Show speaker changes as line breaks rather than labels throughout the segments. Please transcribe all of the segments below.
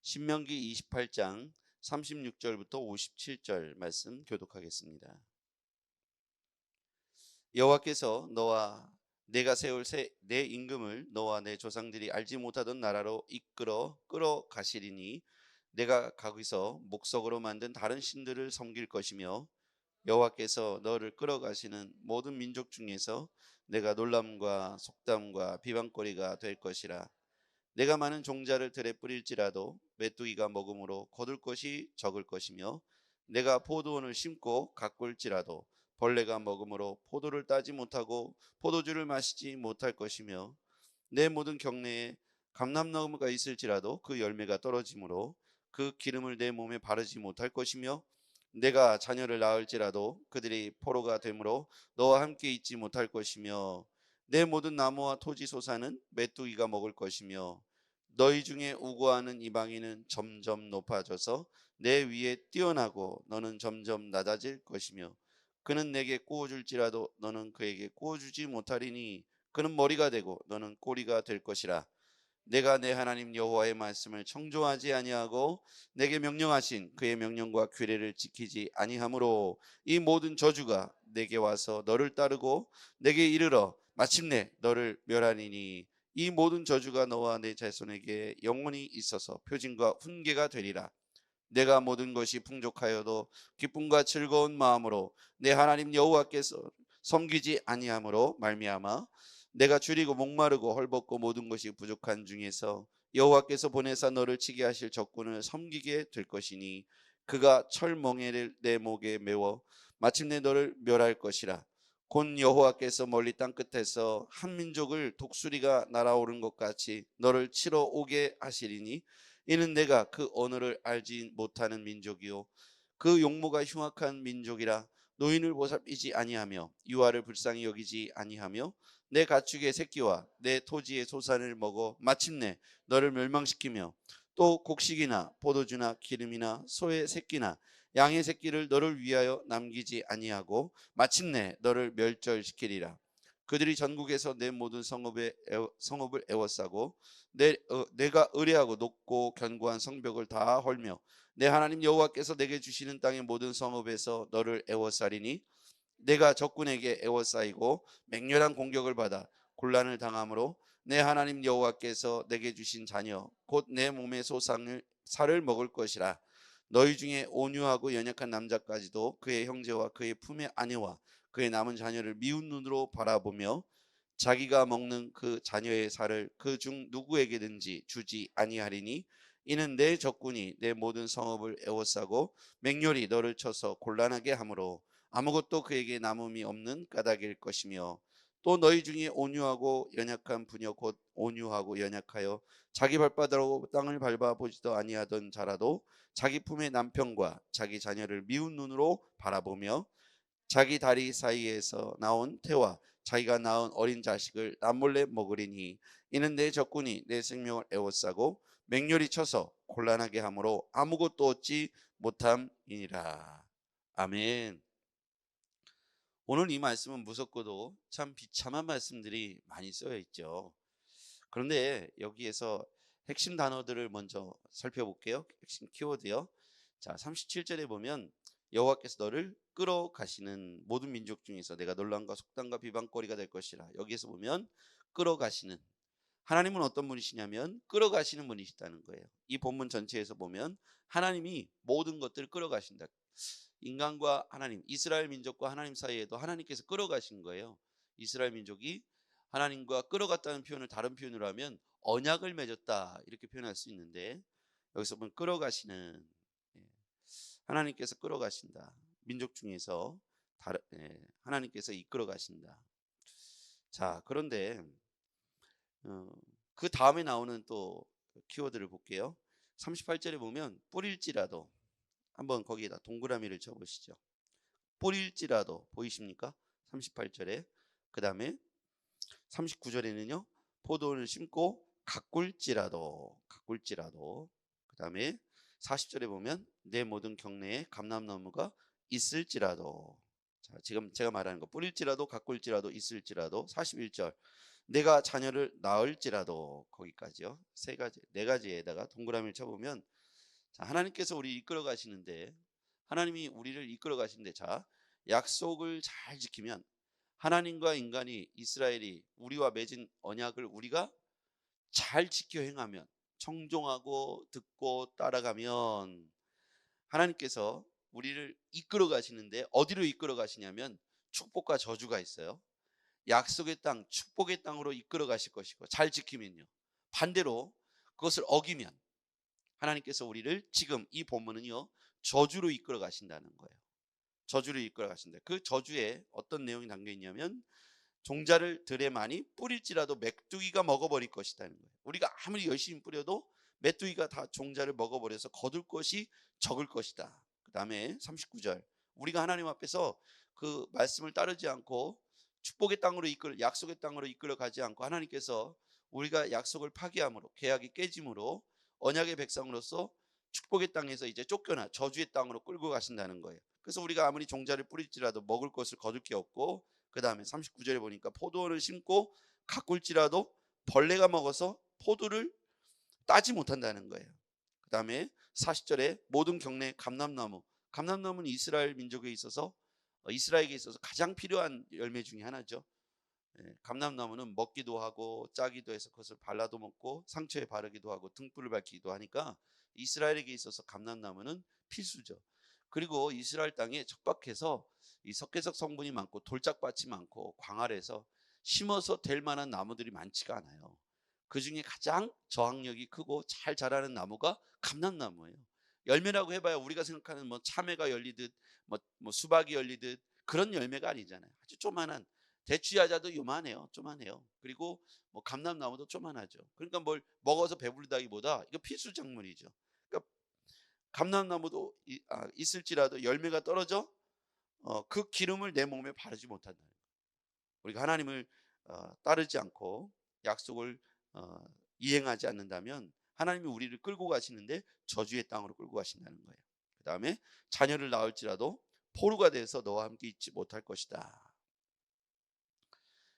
신명기 28장 36절부터 57절 말씀 교독하겠습니다. 여호와께서 너와 내가 세울 내 임금을 너와 내 조상들이 알지 못하던 나라로 이끌어 끌어가시리니 내가 거기서 목석으로 만든 다른 신들을 섬길 것이며 여호와께서 너를 끌어가시는 모든 민족 중에서 내가 놀람과 속담과 비방거리가 될 것이라. 내가 많은 종자를 들에 뿌릴지라도 메뚜기가 먹음으로 거둘 것이 적을 것이며 내가 포도원을 심고 가꿀지라도 벌레가 먹음으로 포도를 따지 못하고 포도주를 마시지 못할 것이며 내 모든 경내에 감람나무가 있을지라도 그 열매가 떨어지므로 그 기름을 내 몸에 바르지 못할 것이며 내가 자녀를 낳을지라도 그들이 포로가 되므로 너와 함께 있지 못할 것이며 내 모든 나무와 토지 소사는 메뚜기가 먹을 것이며 너희 중에 우고하는 이방인은 점점 높아져서 내 위에 뛰어나고 너는 점점 낮아질 것이며 그는 내게 구워줄지라도 너는 그에게 구워주지 못하리니 그는 머리가 되고 너는 꼬리가 될 것이라. 내가 내 하나님 여호와의 말씀을 청조하지 아니하고 내게 명령하신 그의 명령과 규례를 지키지 아니하므로 이 모든 저주가 내게 와서 너를 따르고 내게 이르러 마침내 너를 멸하리니 이 모든 저주가 너와 내 자손에게 영원히 있어서 표징과 훈계가 되리라. 내가 모든 것이 풍족하여도 기쁨과 즐거운 마음으로 내 하나님 여호와께서 섬기지 아니함으로 말미암아 내가 줄이고 목마르고 헐벗고 모든 것이 부족한 중에서 여호와께서 보내사 너를 치게 하실 적군을 섬기게 될 것이니 그가 철멍에를 내 목에 메워 마침내 너를 멸할 것이라. 곧 여호와께서 멀리 땅 끝에서 한 민족을 독수리가 날아오른 것 같이 너를 치러 오게 하시리니 이는 내가 그 언어를 알지 못하는 민족이요 그 용모가 흉악한 민족이라. 노인을 보살피지 아니하며 유아를 불쌍히 여기지 아니하며 내 가축의 새끼와 내 토지의 소산을 먹어 마침내 너를 멸망시키며 또 곡식이나 포도주나 기름이나 소의 새끼나 양의 새끼를 너를 위하여 남기지 아니하고 마침내 너를 멸절시키리라. 그들이 전국에서 내 모든 성읍을 에워싸고 내가 의뢰하고 높고 견고한 성벽을 다 헐며 내 하나님 여호와께서 내게 주시는 땅의 모든 성읍에서 너를 에워싸리니 내가 적군에게 에워싸이고 맹렬한 공격을 받아 곤란을 당함으로 내 하나님 여호와께서 내게 주신 자녀 곧 내 몸의 소상을 살을 먹을 것이라. 너희 중에 온유하고 연약한 남자까지도 그의 형제와 그의 품의 아내와 그의 남은 자녀를 미운 눈으로 바라보며 자기가 먹는 그 자녀의 살을 그 중 누구에게든지 주지 아니하리니 이는 내 적군이 내 모든 성읍을 에워싸고 맹렬히 너를 쳐서 곤란하게 하므로 아무것도 그에게 남음이 없는 까닭일 것이며 또 너희 중에 온유하고 연약한 부녀 곧 온유하고 연약하여 자기 발바닥으로 땅을 밟아 보지도 아니하던 자라도 자기 품의 남편과 자기 자녀를 미운 눈으로 바라보며 자기 다리 사이에서 나온 태와 자기가 낳은 어린 자식을 남몰래 먹으리니 이는 내 적군이 내 생명을 에워싸고 맹렬히 쳐서 곤란하게 함으로 아무것도 얻지 못함이니라. 아멘. 오늘 이 말씀은 무섭고도 참 비참한 말씀들이 많이 쓰여 있죠. 그런데 여기에서 핵심 단어들을 먼저 살펴볼게요. 핵심 키워드요. 자, 37절에 보면 여호와께서 너를 끌어가시는 모든 민족 중에서 내가 논란과 속담과 비방거리가 될 것이라. 여기에서 보면 끌어가시는 하나님은 어떤 분이시냐면 끌어가시는 분이시다는 거예요. 이 본문 전체에서 보면 하나님이 모든 것들을 끌어가신다. 인간과 하나님, 이스라엘 민족과 하나님 사이에도 하나님께서 끌어가신 거예요. 이스라엘 민족이 하나님과 끌어갔다는 표현을 다른 표현으로 하면 언약을 맺었다 이렇게 표현할 수 있는데 여기서 보면 끌어가시는, 하나님께서 끌어가신다. 민족 중에서 하나님께서 이끌어 가신다. 자, 그런데 그 다음에 나오는 또 키워드를 볼게요. 38절에 보면 뿌릴지라도, 한번 거기에다 동그라미를 쳐보시죠. 뿌릴지라도 보이십니까? 38절에. 그 다음에 39절에는요. 포도원을 심고 가꿀지라도. 그 다음에 40절에 보면 내 모든 경내에 감람나무가 있을지라도. 자, 지금 제가 말하는 거 뿌릴지라도 가꿀지라도 있을지라도. 41절 내가 자녀를 낳을지라도, 거기까지요. 세 가지, 네 가지에다가 동그라미를 쳐보면, 자, 하나님께서 우리 이끌어 가시는데, 하나님이 우리를 이끌어 가시는데, 자, 약속을 잘 지키면, 하나님과 인간이, 이스라엘이 우리와 맺은 언약을 우리가 잘 지켜 행하면, 청종하고 듣고 따라가면, 하나님께서 우리를 이끌어 가시는데, 어디로 이끌어 가시냐면 축복과 저주가 있어요. 약속의 땅, 축복의 땅으로 이끌어 가실 것이고, 잘 지키면요. 반대로 그것을 어기면 하나님께서 우리를, 지금 이 본문은요, 저주로 이끌어 가신다는 거예요. 저주로 이끌어 가신다. 그 저주에 어떤 내용이 담겨 있냐면, 종자를 들에 많이 뿌릴지라도 메뚜기가 먹어버릴 것이라는 거예요. 우리가 아무리 열심히 뿌려도 메뚜기가 다 종자를 먹어버려서 거둘 것이 적을 것이다. 그 다음에 39절, 우리가 하나님 앞에서 그 말씀을 따르지 않고 축복의 땅으로 약속의 땅으로 이끌어 가지 않고, 하나님께서 우리가 약속을 파기함으로, 계약이 깨짐으로 언약의 백성으로서 축복의 땅에서 이제 쫓겨나 저주의 땅으로 끌고 가신다는 거예요. 그래서 우리가 아무리 종자를 뿌릴지라도 먹을 것을 거둘 게 없고, 그 다음에 39절에 보니까 포도원을 심고 가꿀지라도 벌레가 먹어서 포도를 따지 못한다는 거예요. 그 다음에 40절에 모든 경내 감람나무, 감람나무는 이스라엘 민족에 있어서, 이스라엘에게 있어서 가장 필요한 열매 중에 하나죠. 감람나무는 먹기도 하고 짜기도 해서 그것을 발라도 먹고 상처에 바르기도 하고 등불을 밝히기도 하니까 이스라엘에게 있어서 감람나무는 필수죠. 그리고 이스라엘 땅에 척박해서 이 석회석 성분이 많고 돌짝밭이 많고 광활해서 심어서 될 만한 나무들이 많지가 않아요. 그 중에 가장 저항력이 크고 잘 자라는 나무가 감람나무예요. 열매라고 해봐야 우리가 생각하는 뭐 참외가 열리듯 뭐 수박이 열리듯 그런 열매가 아니잖아요. 아주 조만한, 대추야자도 요만해요. 조만해요. 그리고 뭐 감람나무도 조만하죠. 그러니까 뭘 먹어서 배부르다기보다 이거 필수 작물이죠. 그러니까 감람나무도 있을지라도 열매가 떨어져 그 기름을 내 몸에 바르지 못한다는 거예요. 우리가 하나님을 따르지 않고 약속을 이행하지 않는다면 하나님이 우리를 끌고 가시는데 저주의 땅으로 끌고 가신다는 거예요. 그 다음에 자녀를 낳을지라도 포로가 돼서 너와 함께 있지 못할 것이다.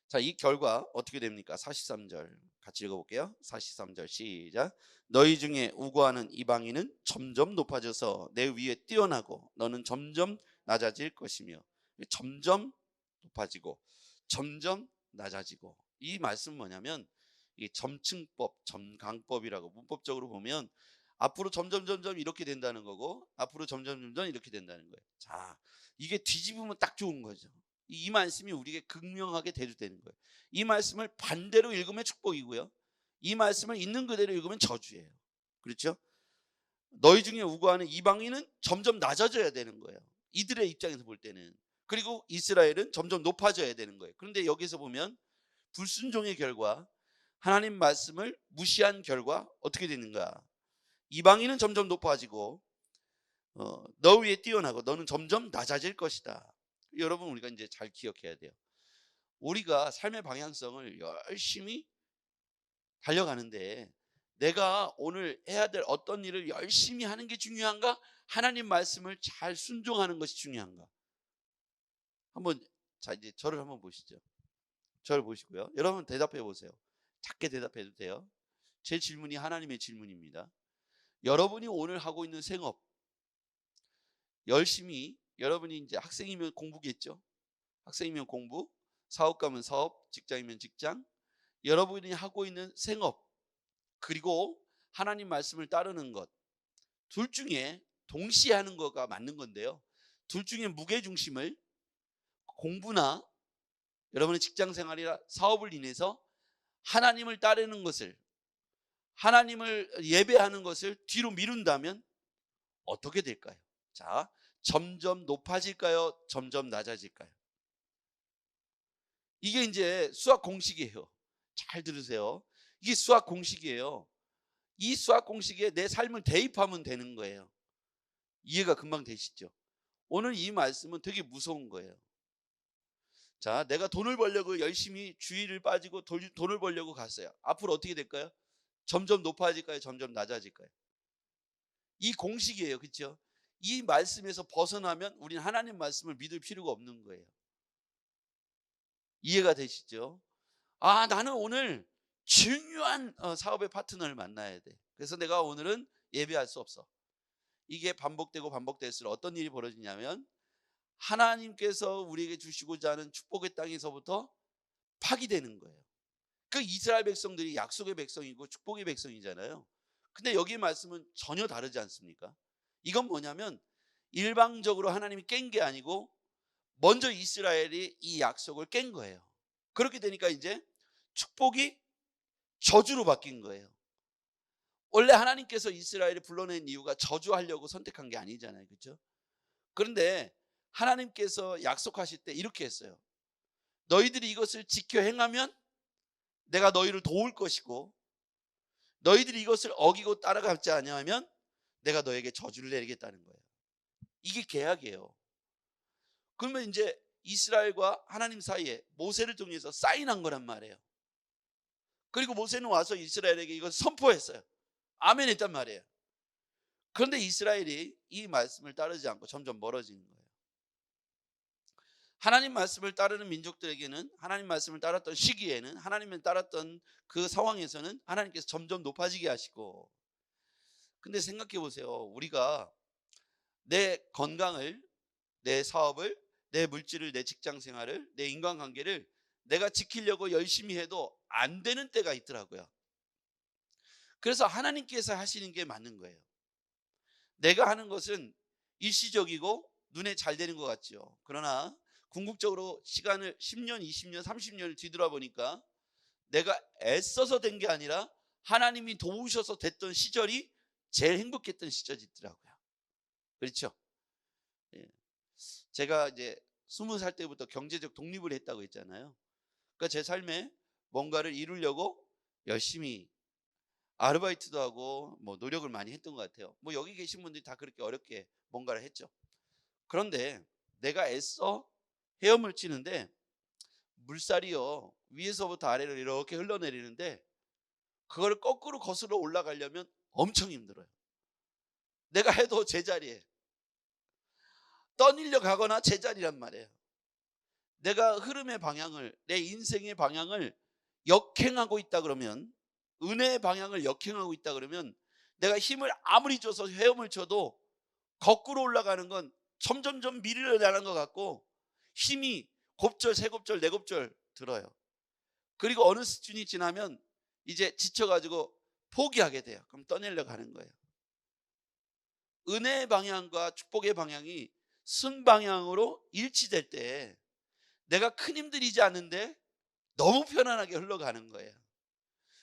자, 이 결과 어떻게 됩니까? 43절 같이 읽어볼게요. 43절 시작. 너희 중에 우고하는 이방인은 점점 높아져서 내 위에 뛰어나고 너는 점점 낮아질 것이며. 점점 높아지고 점점 낮아지고, 이 말씀은 뭐냐면 이 점층법, 점강법이라고 문법적으로 보면 앞으로 점점 이렇게 된다는 거고, 앞으로 점점 이렇게 된다는 거예요. 자, 이게 뒤집으면 딱 좋은 거죠. 이 말씀이 우리에게 극명하게 대두되는 거예요. 이 말씀을 반대로 읽으면 축복이고요, 이 말씀을 있는 그대로 읽으면 저주예요. 그렇죠? 너희 중에 우고하는 이방인은 점점 낮아져야 되는 거예요, 이들의 입장에서 볼 때는. 그리고 이스라엘은 점점 높아져야 되는 거예요. 그런데 여기서 보면 불순종의 결과, 하나님 말씀을 무시한 결과 어떻게 되는가? 이방인은 점점 높아지고 너 위에 뛰어나고 너는 점점 낮아질 것이다. 여러분, 우리가 이제 잘 기억해야 돼요. 우리가 삶의 방향성을 열심히 달려가는데 내가 오늘 해야 될 어떤 일을 열심히 하는 게 중요한가? 하나님 말씀을 잘 순종하는 것이 중요한가? 한번, 자, 이제 저를 한번 보시죠. 저를 보시고요, 여러분 대답해 보세요. 작게 대답해도 돼요. 제 질문이 하나님의 질문입니다. 여러분이 오늘 하고 있는 생업, 열심히, 여러분이 이제 학생이면 공부겠죠. 학생이면 공부, 사업가면 사업, 직장이면 직장, 여러분이 하고 있는 생업, 그리고 하나님 말씀을 따르는 것, 둘 중에 동시에 하는 거가 맞는 건데요, 둘 중에 무게중심을 공부나 여러분의 직장 생활이나 사업을 인해서 하나님을 따르는 것을, 하나님을 예배하는 것을 뒤로 미룬다면 어떻게 될까요? 자, 점점 높아질까요? 점점 낮아질까요? 이게 이제 수학 공식이에요. 잘 들으세요. 이게 수학 공식이에요. 이 수학 공식에 내 삶을 대입하면 되는 거예요. 이해가 금방 되시죠? 오늘 이 말씀은 되게 무서운 거예요. 자, 내가 돈을 벌려고 열심히 주의를 빠지고 돈을 벌려고 갔어요. 앞으로 어떻게 될까요? 점점 높아질까요? 점점 낮아질까요? 이 공식이에요. 그렇죠? 이 말씀에서 벗어나면 우리는 하나님 말씀을 믿을 필요가 없는 거예요. 이해가 되시죠? 나는 오늘 중요한 사업의 파트너를 만나야 돼. 그래서 내가 오늘은 예배할 수 없어. 이게 반복되고 반복될수록 어떤 일이 벌어지냐면 하나님께서 우리에게 주시고자 하는 축복의 땅에서부터 파기되는 거예요. 그 이스라엘 백성들이 약속의 백성이고 축복의 백성이잖아요. 근데 여기 말씀은 전혀 다르지 않습니까? 이건 뭐냐면 일방적으로 하나님이 깬 게 아니고 먼저 이스라엘이 이 약속을 깬 거예요. 그렇게 되니까 이제 축복이 저주로 바뀐 거예요. 원래 하나님께서 이스라엘을 불러낸 이유가 저주하려고 선택한 게 아니잖아요. 그렇죠? 그런데 하나님께서 약속하실 때 이렇게 했어요. 너희들이 이것을 지켜 행하면 내가 너희를 도울 것이고 너희들이 이것을 어기고 따라가지 아니하면 내가 너에게 저주를 내리겠다는 거예요. 이게 계약이에요. 그러면 이제 이스라엘과 하나님 사이에 모세를 통해서 사인한 거란 말이에요. 그리고 모세는 와서 이스라엘에게 이것을 선포했어요. 아멘 했단 말이에요. 그런데 이스라엘이 이 말씀을 따르지 않고 점점 멀어지는 거예요. 하나님 말씀을 따르는 민족들에게는 하나님 말씀을 따랐던 시기에는 하나님을 따랐던 그 상황에서는 하나님께서 점점 높아지게 하시고, 근데 생각해 보세요. 우리가 내 건강을, 내 사업을, 내 물질을, 내 직장 생활을, 내 인간관계를 내가 지키려고 열심히 해도 안 되는 때가 있더라고요. 그래서 하나님께서 하시는 게 맞는 거예요. 내가 하는 것은 일시적이고 눈에 잘 되는 것 같죠. 그러나 궁극적으로 시간을 10년, 20년, 30년을 뒤돌아보니까 내가 애써서 된 게 아니라 하나님이 도우셔서 됐던 시절이 제일 행복했던 시절이 있더라고요. 그렇죠? 예. 제가 이제 20살 때부터 경제적 독립을 했다고 했잖아요. 그러니까 제 삶에 뭔가를 이루려고 열심히 아르바이트도 하고 뭐 노력을 많이 했던 것 같아요. 뭐 여기 계신 분들이 다 그렇게 어렵게 뭔가를 했죠. 그런데 내가 애써 헤엄을 치는데 물살이요 위에서부터 아래로 이렇게 흘러내리는데 그걸 거꾸로 거슬러 올라가려면 엄청 힘들어요. 내가 해도 제자리에 떠밀려 가거나 제자리란 말이에요. 내가 흐름의 방향을, 내 인생의 방향을 역행하고 있다 그러면, 은혜의 방향을 역행하고 있다 그러면 내가 힘을 아무리 줘서 헤엄을 쳐도 거꾸로 올라가는 건 점점점 밀려나는 것 같고 힘이 곱절, 세곱절, 네곱절 들어요. 그리고 어느 수준이 지나면 이제 지쳐가지고 포기하게 돼요. 그럼 떠내려 가는 거예요. 은혜의 방향과 축복의 방향이 순방향으로 일치될 때 내가 큰 힘 들이지 않는데 너무 편안하게 흘러가는 거예요.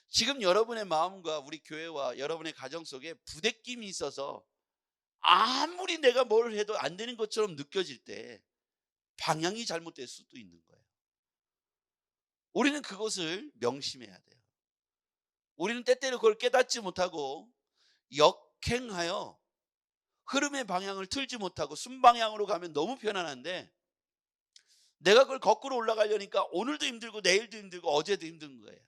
지금 여러분의 마음과 우리 교회와 여러분의 가정 속에 부대낌이 있어서 아무리 내가 뭘 해도 안 되는 것처럼 느껴질 때 방향이 잘못될 수도 있는 거예요. 우리는 그것을 명심해야 돼요. 우리는 때때로 그걸 깨닫지 못하고 역행하여 흐름의 방향을 틀지 못하고 순방향으로 가면 너무 편안한데 내가 그걸 거꾸로 올라가려니까 오늘도 힘들고 내일도 힘들고 어제도 힘든 거예요.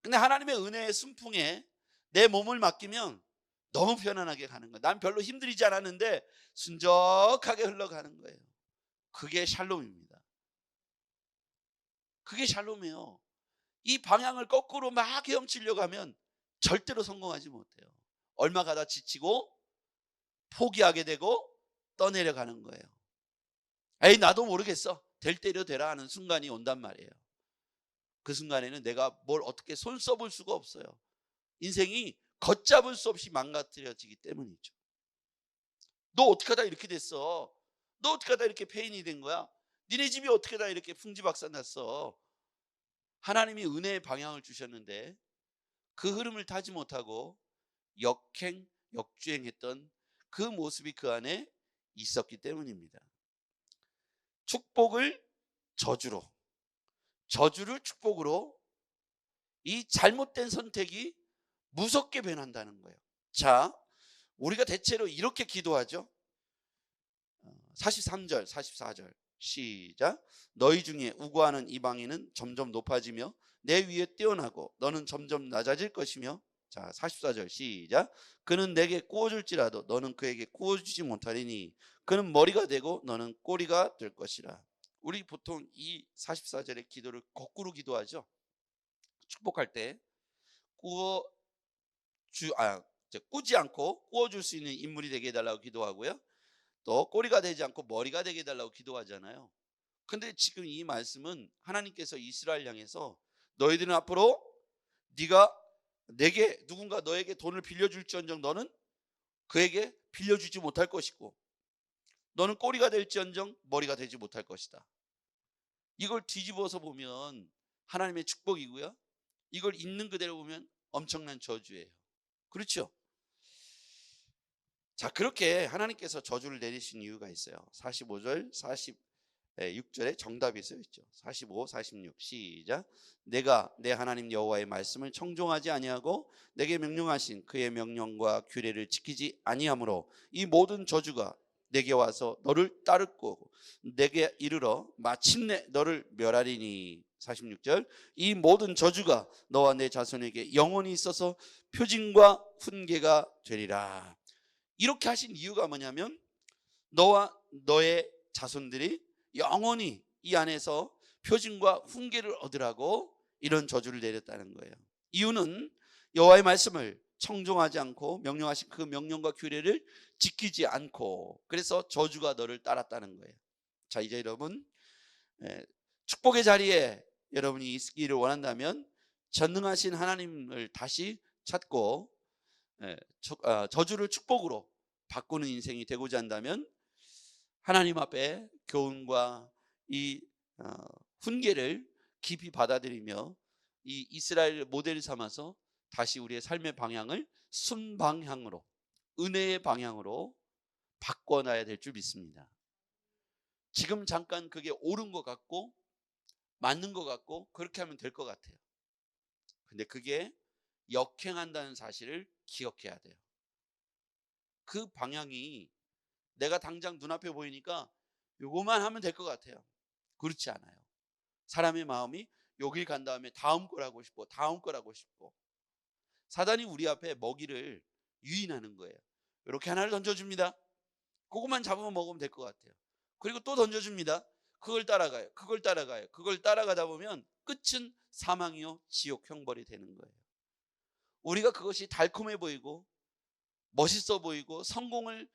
근데 하나님의 은혜의 순풍에 내 몸을 맡기면 너무 편안하게 가는 거예요. 난 별로 힘들이지 않았는데 순적하게 흘러가는 거예요. 그게 샬롬입니다. 그게 샬롬이에요. 이 방향을 거꾸로 막 헤엄치려고 하면 절대로 성공하지 못해요. 얼마 가다 지치고 포기하게 되고 떠내려가는 거예요. 에이 나도 모르겠어. 될 대로 되라 하는 순간이 온단 말이에요. 그 순간에는 내가 뭘 어떻게 손 써볼 수가 없어요. 인생이 걷잡을 수 없이 망가뜨려지기 때문이죠. 너 어떻게 하다 이렇게 됐어? 너 어떻게 하다 이렇게 폐인이 된 거야? 니네 집이 어떻게 하다 이렇게 풍지박산 났어? 하나님이 은혜의 방향을 주셨는데 그 흐름을 타지 못하고 역행, 역주행했던 그 모습이 그 안에 있었기 때문입니다. 축복을 저주로, 저주를 축복으로, 이 잘못된 선택이 무섭게 변한다는 거예요. 자, 우리가 대체로 이렇게 기도하죠. 43절, 44절 시작. 너희 중에 우고하는 이방인은 점점 높아지며 내 위에 뛰어나고 너는 점점 낮아질 것이며, 자 44절 시작. 그는 내게 구워줄지라도 너는 그에게 구워주지 못하리니 그는 머리가 되고 너는 꼬리가 될 것이라. 우리 보통 이 44절의 기도를 거꾸로 기도하죠. 축복할 때 구워 꾸지 않고 구워줄 수 있는 인물이 되게 해달라고 기도하고요. 또 꼬리가 되지 않고 머리가 되게 해달라고 기도하잖아요. 근데 지금 이 말씀은 하나님께서 이스라엘 향해서 너희들은 앞으로 네가 내게 누군가 너에게 돈을 빌려줄지언정 너는 그에게 빌려주지 못할 것이고 너는 꼬리가 될지언정 머리가 되지 못할 것이다. 이걸 뒤집어서 보면 하나님의 축복이고요. 이걸 있는 그대로 보면 엄청난 저주예요. 그렇죠? 자, 그렇게 하나님께서 저주를 내리신 이유가 있어요. 45절, 46절에 정답이 써 있죠. 45, 46 시작. 내가 내 하나님 여호와의 말씀을 청종하지 아니하고 내게 명령하신 그의 명령과 규례를 지키지 아니하므로 이 모든 저주가 내게 와서 너를 따를 거고 내게 이르러 마침내 너를 멸하리니. 46절 이 모든 저주가 너와 내 자손에게 영원히 있어서 표징과 훈계가 되리라. 이렇게 하신 이유가 뭐냐면 너와 너의 자손들이 영원히 이 안에서 표징과 훈계를 얻으라고 이런 저주를 내렸다는 거예요. 이유는 여호와의 말씀을 청종하지 않고 명령하신 그 명령과 규례를 지키지 않고 그래서 저주가 너를 따랐다는 거예요. 자, 이제 여러분 축복의 자리에 여러분이 있기를 원한다면 전능하신 하나님을 다시 찾고 저주를 축복으로 바꾸는 인생이 되고자 한다면 하나님 앞에 교훈과 이 훈계를 깊이 받아들이며 이 이스라엘 모델을 삼아서 다시 우리의 삶의 방향을 순방향으로 은혜의 방향으로 바꿔놔야 될 줄 믿습니다. 지금 잠깐 그게 옳은 것 같고 맞는 것 같고 그렇게 하면 될 것 같아요. 근데 그게 역행한다는 사실을 기억해야 돼요. 그 방향이 내가 당장 눈앞에 보이니까 요거만 하면 될 것 같아요. 그렇지 않아요. 사람의 마음이 여길 간 다음에 다음 걸 하고 싶고 다음 걸 하고 싶고 사단이 우리 앞에 먹이를 유인하는 거예요. 이렇게 하나를 던져줍니다. 그것만 잡으면 먹으면 될 것 같아요. 그리고 또 던져줍니다. 그걸 따라가요. 그걸 따라가요. 그걸 따라가다 보면 끝은 사망이요 지옥 형벌이 되는 거예요. 우리가 그것이 달콤해 보이고 멋있어 보이고 성공을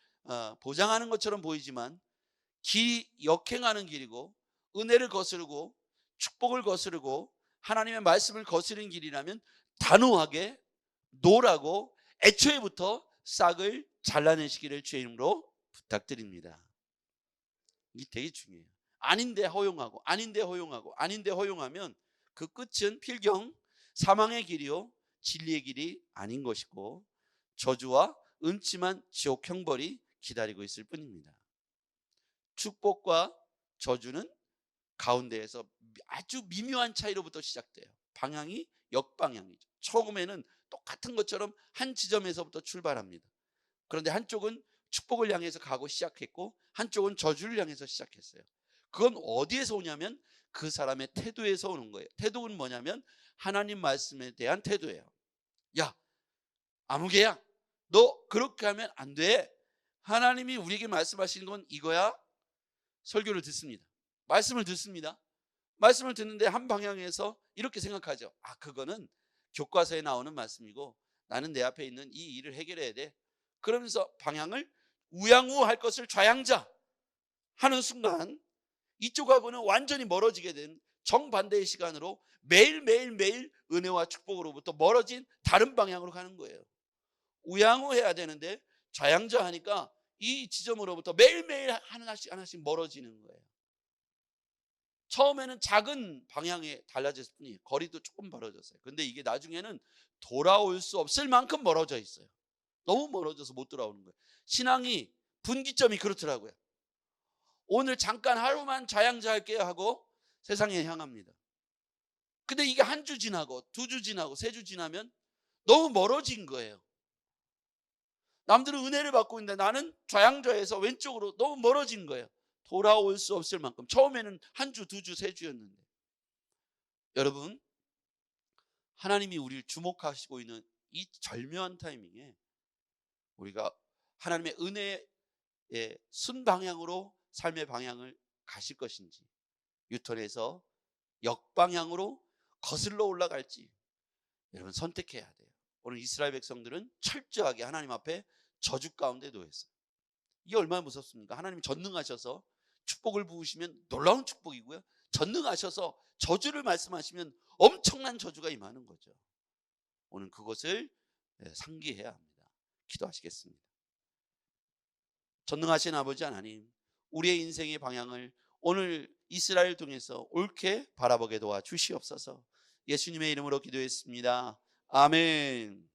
보장하는 것처럼 보이지만 길이 역행하는 길이고 은혜를 거스르고 축복을 거스르고 하나님의 말씀을 거스르는 길이라면 단호하게 노라고 애초에부터 싹을 잘라내시기를 주의 이름으로 부탁드립니다. 이게 되게 중요해요. 아닌데 허용하고 아닌데 허용하고 아닌데 허용하면 그 끝은 필경 사망의 길이요 진리의 길이 아닌 것이고 저주와 음침한 지옥 형벌이 기다리고 있을 뿐입니다. 축복과 저주는 가운데에서 아주 미묘한 차이로부터 시작돼요. 방향이 역방향이죠. 처음에는 똑같은 것처럼 한 지점에서부터 출발합니다. 그런데 한쪽은 축복을 향해서 가고 시작했고 한쪽은 저주를 향해서 시작했어요. 그건 어디에서 오냐면 그 사람의 태도에서 오는 거예요. 태도는 뭐냐면 하나님 말씀에 대한 태도예요. 야, 아무개야, 너 그렇게 하면 안 돼. 하나님이 우리에게 말씀하시는 건 이거야. 설교를 듣습니다. 말씀을 듣습니다. 말씀을 듣는데 한 방향에서 이렇게 생각하죠. 아, 그거는 교과서에 나오는 말씀이고 나는 내 앞에 있는 이 일을 해결해야 돼. 그러면서 방향을 우양우할 것을 좌양자 하는 순간 이쪽하고는 완전히 멀어지게 된 정반대의 시간으로 매일매일 은혜와 축복으로부터 멀어진 다른 방향으로 가는 거예요. 우양우해야 되는데 좌양자 하니까 이 지점으로부터 매일매일 하나씩 멀어지는 거예요. 처음에는 작은 방향에 달라졌을 뿐이에요. 거리도 조금 멀어졌어요. 근데 이게 나중에는 돌아올 수 없을 만큼 멀어져 있어요. 너무 멀어져서 못 돌아오는 거예요. 신앙이 분기점이 그렇더라고요. 오늘 잠깐 하루만 좌양자할게요 하고 세상에 향합니다. 근데 이게 한 주 지나고 두 주 지나고 세 주 지나면 너무 멀어진 거예요. 남들은 은혜를 받고 있는데 나는 좌양좌에서 왼쪽으로 너무 멀어진 거예요. 돌아올 수 없을 만큼. 처음에는 한 주, 두 주, 세 주였는데. 여러분, 하나님이 우리를 주목하시고 있는 이 절묘한 타이밍에 우리가 하나님의 은혜의 순방향으로 삶의 방향을 가실 것인지 유턴해서 역방향으로 거슬러 올라갈지 여러분 선택해야 돼요. 오늘 이스라엘 백성들은 철저하게 하나님 앞에 저주 가운데 놓였어요. 이게 얼마나 무섭습니까? 하나님 전능하셔서 축복을 부으시면 놀라운 축복이고요, 전능하셔서 저주를 말씀하시면 엄청난 저주가 임하는 거죠. 오늘 그것을 상기해야 합니다. 기도하시겠습니다. 전능하신 아버지 하나님, 우리의 인생의 방향을 오늘 이스라엘 통해서 옳게 바라보게 도와 주시옵소서. 예수님의 이름으로 기도했습니다. 아멘.